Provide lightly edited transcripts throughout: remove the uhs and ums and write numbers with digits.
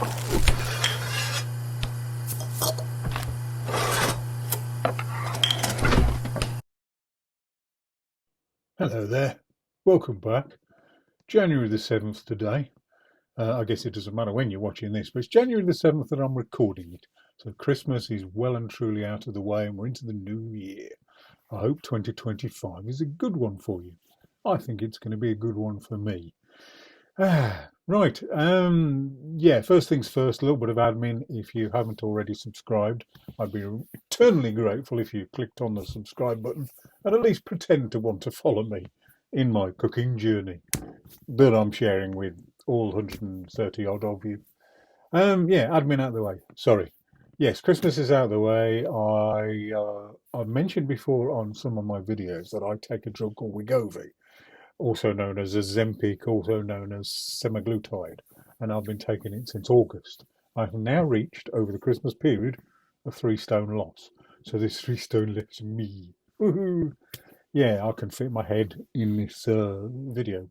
Hello there, welcome back. January the 7th today. I guess it doesn't matter when you're watching this, but it's January the 7th that I'm recording it. So Christmas is well and truly out of the way and we're into the new year. I hope 2025 is a good one for you. I think it's going to be a good one for me. Right, yeah, first things first, a little bit of admin. If you haven't already subscribed, I'd be eternally grateful if you clicked on the subscribe button and at least pretend to want to follow me in my cooking journey that I'm sharing with all 130 odd of you. Yeah, admin out of the way. Sorry. Yes, Christmas is out of the way. I've mentioned before on some of my videos that I take a drug called Wegovy, also known as Ozempic, also known as semaglutide, and I've been taking it since August. I've now reached, over the Christmas period, a 3 stone loss. So this 3 stone lets me. Woohoo! Yeah, I can fit my head in this video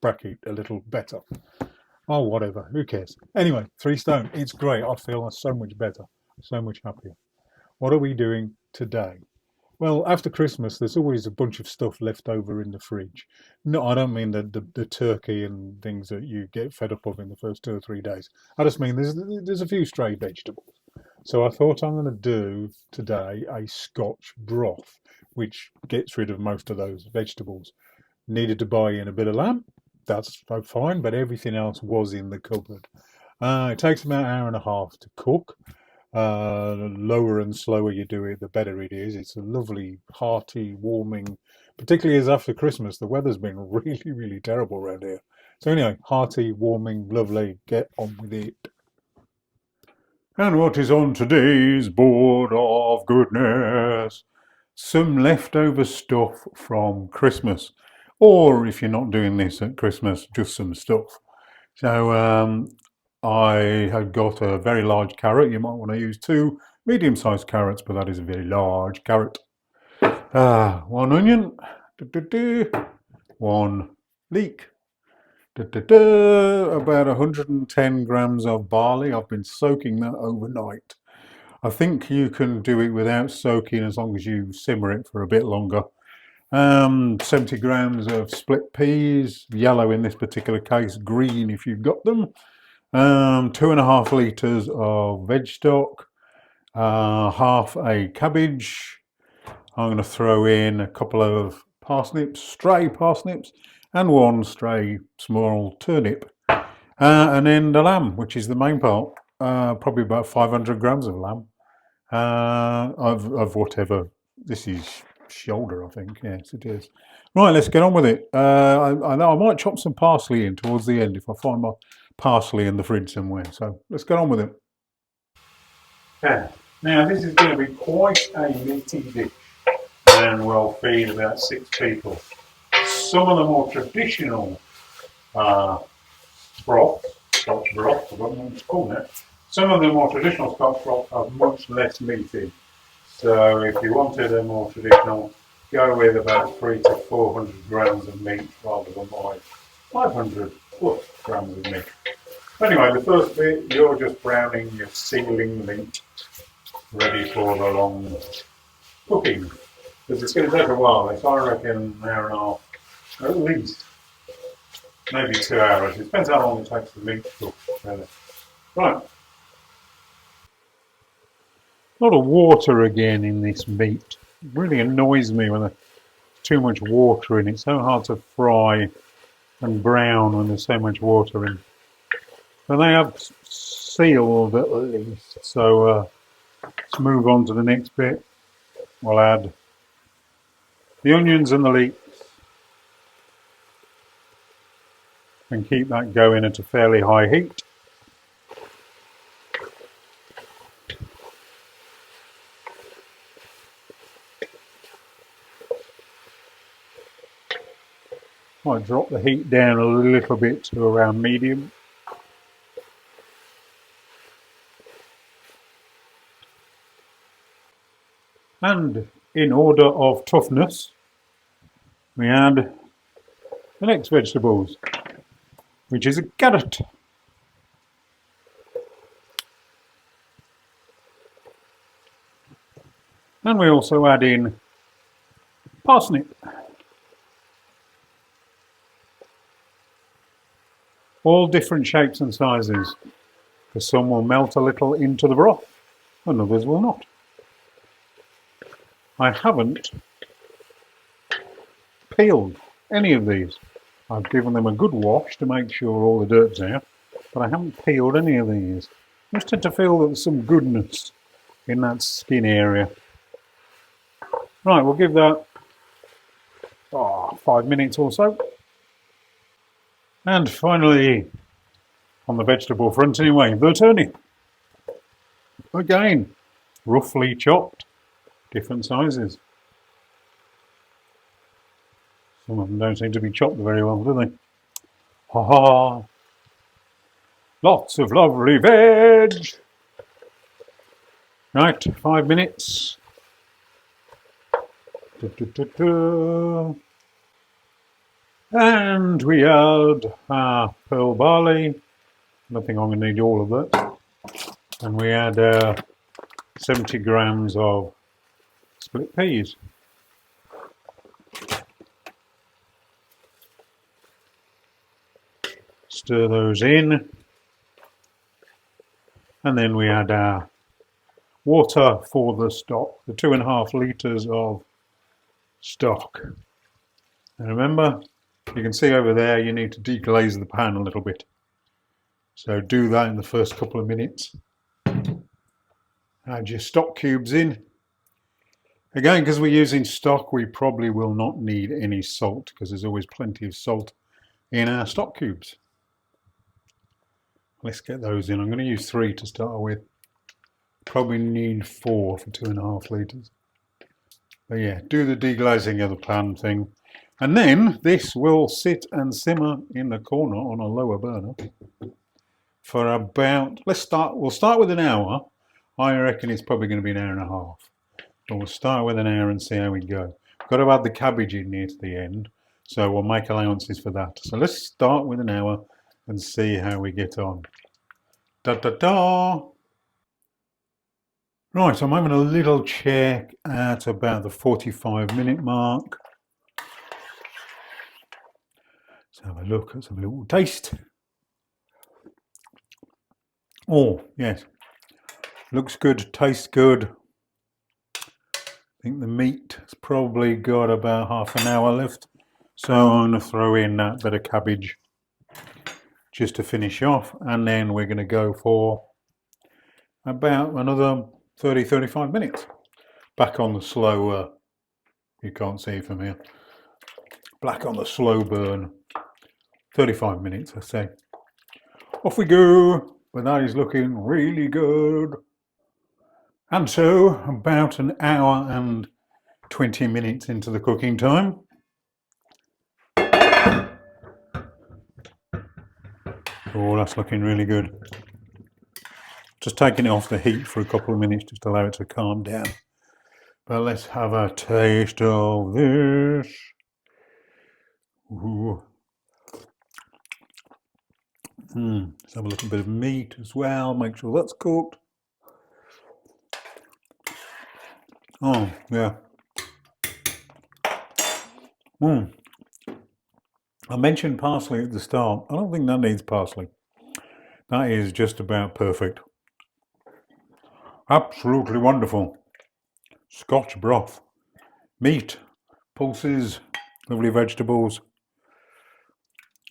bracket a little better. Oh, whatever, who cares? Anyway, 3 stone, it's great. I feel so much better, so much happier. What are we doing today? Well, after Christmas, there's always a bunch of stuff left over in the fridge. No, I don't mean the turkey and things that you get fed up of in the first 2 or 3 days. I just mean there's a few stray vegetables. So I thought I'm going to do today a Scotch broth, which gets rid of most of those vegetables. Needed to buy in a bit of lamb. That's fine, but everything else was in the cupboard. It takes about an hour and a half to cook. The lower and slower you do it, the better it is. It's a lovely, hearty, warming, particularly as after Christmas, the weather's been really, really terrible around here. So anyway, hearty, warming, lovely, get on with it. And what is on today's board of goodness? Some leftover stuff from Christmas. Or if you're not doing this at Christmas, just some stuff. So I have got a very large carrot. You might want to use 2 medium-sized carrots, but that is a very large carrot. 1 onion, 1 leek, about 110 grams of barley. I've been soaking that overnight. I think you can do it without soaking as long as you simmer it for a bit longer. 70 grams of split peas, yellow in this particular case, green if you've got them. 2.5 litres of veg stock, half a cabbage. I'm going to throw in a couple of parsnips, stray parsnips, and 1 stray small turnip. And then the lamb, which is the main part, probably about 500 grams of lamb, of whatever. This is shoulder, I think. Yes, it is. Right, let's get on with it. I might chop some parsley in towards the end if I find my parsley in the fridge somewhere. So let's get on with it. Okay. Now this is going to be quite a meaty dish and will feed about 6 people. Some of the more traditional broth, Scotch broth, I don't know what it's called now. Some of the more traditional Scotch broth are much less meaty. So if you wanted a more traditional, go with about 300 to 400 grams of meat rather than my 500 plus grams of meat. Anyway, the first bit, you're just browning, you're sealing the meat, ready for the long cooking. Because it's going to take a while. So I reckon an hour and a half, at least, maybe 2 hours. It depends how long it takes the meat to cook. Really. Right. A lot of water again in this meat. It really annoys me when there's too much water in it. It's so hard to fry and brown when there's so much water in. But they have sealed at least. So let's move on to the next bit. We'll add the onions and the leeks and keep that going at a fairly high heat. Might drop the heat down a little bit to around medium. And in order of toughness, we add the next vegetables, which is a carrot. And we also add in parsnip. All different shapes and sizes, because some will melt a little into the broth and others will not. I haven't peeled any of these. I've given them a good wash to make sure all the dirt's out, but I haven't peeled any of these. I just tend to feel that there's some goodness in that skin area. Right, we'll give that 5 minutes or so. And finally, on the vegetable front anyway, the turnip. Again, roughly chopped, different sizes. Some of them don't seem to be chopped very well, do they? Ha ha! Lots of lovely veg! Right, 5 minutes. And we add our pearl barley. I think I'm going to need all of that. And we add 70 grams of split peas. Stir those in. And then we add our water for the stock, the 2.5 litres of stock. And remember, you can see over there you need to deglaze the pan a little bit. So do that in the first couple of minutes. Add your stock cubes in. Again, because we're using stock, we probably will not need any salt because there's always plenty of salt in our stock cubes. Let's get those in. I'm going to use 3 to start with. Probably need 4 for 2.5 litres. But yeah, do the deglazing of the pan thing. And then this will sit and simmer in the corner on a lower burner for about, we'll start with an hour. I reckon it's probably going to be an hour and a half. But we'll start with an hour and see how we go. We've got to add the cabbage in near to the end, so we'll make allowances for that. So let's start with an hour and see how we get on. Da da da! Right, I'm having a little check at about the 45-minute mark. Let's have a look, let's have a little taste. Oh, yes. Looks good, tastes good. I think the meat has probably got about half an hour left. So I'm going to throw in that bit of cabbage just to finish off. And then we're going to go for about another 30-35 minutes. Back on the slow, you can't see from here. Back on the slow burn. 35 minutes, I say. Off we go. But that is looking really good. And so, about an hour and 20 minutes into the cooking time. Oh, that's looking really good. Just taking it off the heat for a couple of minutes just to allow it to calm down. But let's have a taste of this. Ooh. Let's have a little bit of meat as well, make sure that's cooked. Oh, yeah. I mentioned parsley at the start. I don't think that needs parsley. That is just about perfect. Absolutely wonderful. Scotch broth, meat, pulses, lovely vegetables.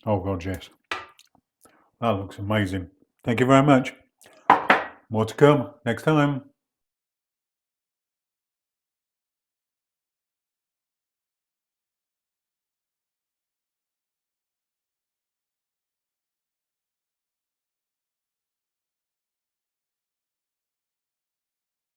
Oh God, yes. That looks amazing. Thank you very much. More to come next time.